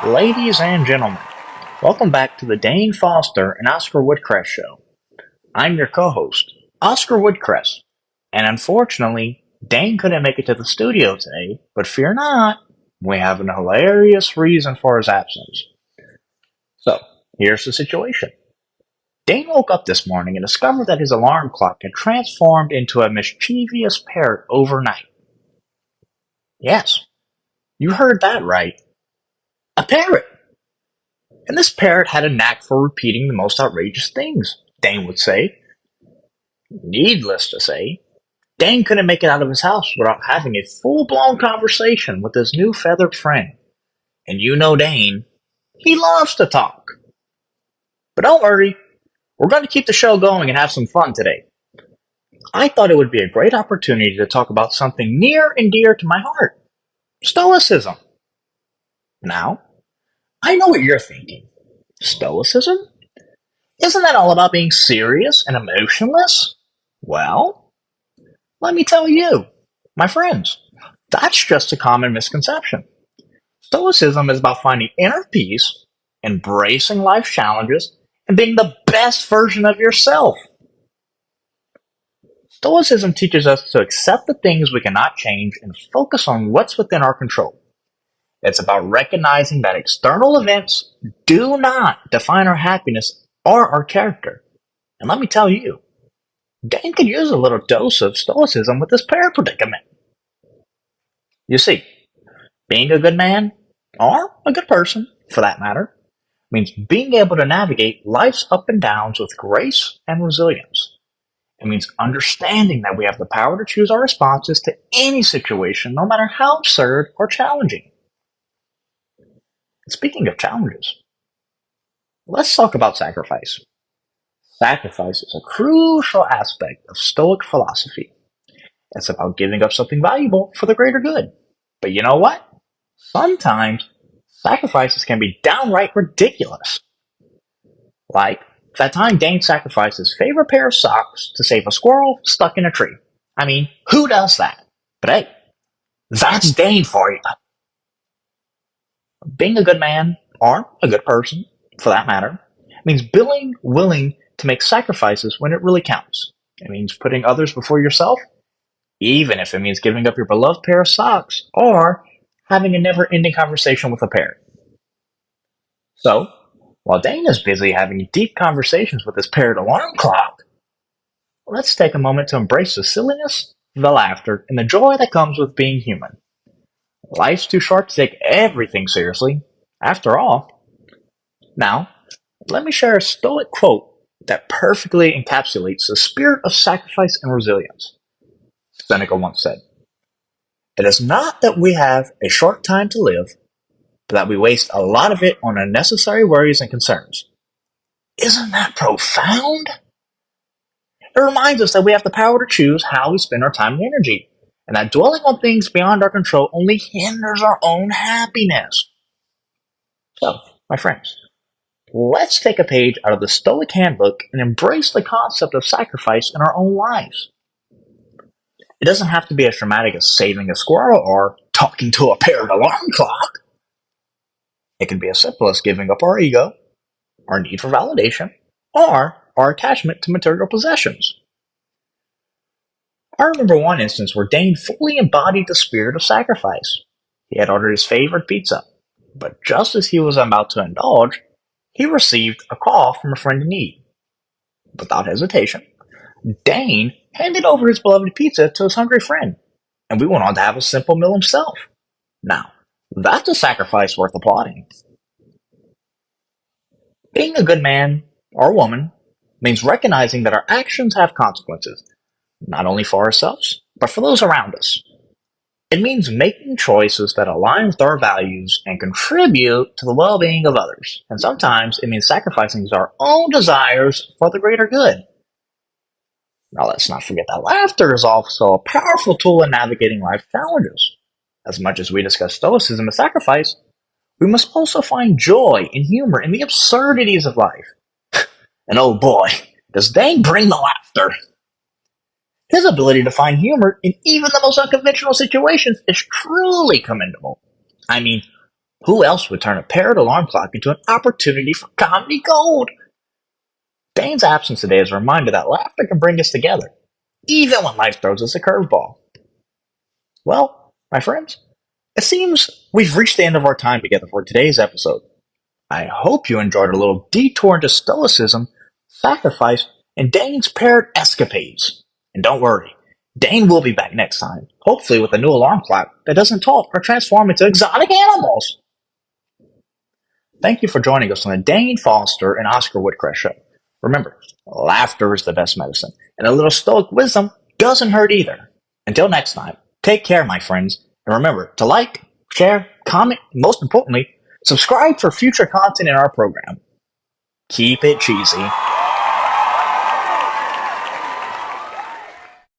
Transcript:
Ladies and gentlemen, welcome back to the Dane Foster and Oscar Woodcrest show. I'm your co-host, Oscar Woodcrest, and unfortunately, Dane couldn't make it to the studio today, but fear not, we have an hilarious reason for his absence. So, here's the situation. Dane woke up this morning and discovered that his alarm clock had transformed into a mischievous parrot overnight. Yes, you heard that right. A parrot! And this parrot had a knack for repeating the most outrageous things, Dane would say. Needless to say, Dane couldn't make it out of his house without having a full-blown conversation with his new feathered friend. And you know Dane, he loves to talk. But don't worry, we're going to keep the show going and have some fun today. I thought it would be a great opportunity to talk about something near and dear to my heart, Stoicism. Now, I know what you're thinking. Stoicism? Isn't that all about being serious and emotionless? Well, let me tell you, my friends, that's just a common misconception. Stoicism is about finding inner peace, embracing life's challenges, and being the best version of yourself. Stoicism teaches us to accept the things we cannot change and focus on what's within our control. It's about recognizing that external events do not define our happiness or our character. And let me tell you, Dane could use a little dose of stoicism with this parrot predicament. You see, being a good man, or a good person, for that matter, means being able to navigate life's up and downs with grace and resilience. It means understanding that we have the power to choose our responses to any situation, no matter how absurd or challenging. Speaking of challenges, let's talk about sacrifice. Sacrifice is a crucial aspect of Stoic philosophy. It's about giving up something valuable for the greater good. But you know what? Sometimes sacrifices can be downright ridiculous. Like that time Dane sacrificed his favorite pair of socks to save a squirrel stuck in a tree. I mean, who does that? But hey, that's Dane for you. Being a good man, or a good person, for that matter, means being willing to make sacrifices when it really counts. It means putting others before yourself, even if it means giving up your beloved pair of socks, or having a never-ending conversation with a parrot. So, while Dane is busy having deep conversations with his parrot alarm clock, let's take a moment to embrace the silliness, the laughter, and the joy that comes with being human. Life's too short to take everything seriously, after all. Now, let me share a Stoic quote that perfectly encapsulates the spirit of sacrifice and resilience. Seneca once said, "It is not that we have a short time to live, but that we waste a lot of it on unnecessary worries and concerns." Isn't that profound? It reminds us that we have the power to choose how we spend our time and energy, and that dwelling on things beyond our control only hinders our own happiness. So, my friends, let's take a page out of the Stoic Handbook and embrace the concept of sacrifice in our own lives. It doesn't have to be as dramatic as saving a squirrel or talking to a parrot alarm clock. It can be as simple as giving up our ego, our need for validation, or our attachment to material possessions. I remember one instance where Dane fully embodied the spirit of sacrifice. He had ordered his favorite pizza, but just as he was about to indulge, he received a call from a friend in need. Without hesitation, Dane handed over his beloved pizza to his hungry friend, and we went on to have a simple meal himself. Now, that's a sacrifice worth applauding. Being a good man or woman means recognizing that our actions have consequences, not only for ourselves, but for those around us. It means making choices that align with our values and contribute to the well-being of others. And sometimes it means sacrificing our own desires for the greater good. Now let's not forget that laughter is also a powerful tool in navigating life's challenges. As much as we discuss stoicism and sacrifice, we must also find joy and humor in the absurdities of life. And oh boy, does Dane bring the laughter! His ability to find humor in even the most unconventional situations is truly commendable. I mean, Who else would turn a paired alarm clock into an opportunity for comedy gold? Dane's absence today is a reminder that laughter can bring us together, even when life throws us a curveball. Well, my friends, it seems we've reached the end of our time together for today's episode. I hope you enjoyed a little detour into Stoicism, sacrifice, and Dane's paired escapades. And don't worry, Dane will be back next time, hopefully with a new alarm clock that doesn't talk or transform into exotic animals. Thank you for joining us on the Dane Foster and Oscar Woodcrest show. Remember, laughter is the best medicine, and a little stoic wisdom doesn't hurt either. Until next time, take care, my friends, and remember to like, share, comment, and most importantly, subscribe for future content in our program. Keep it cheesy.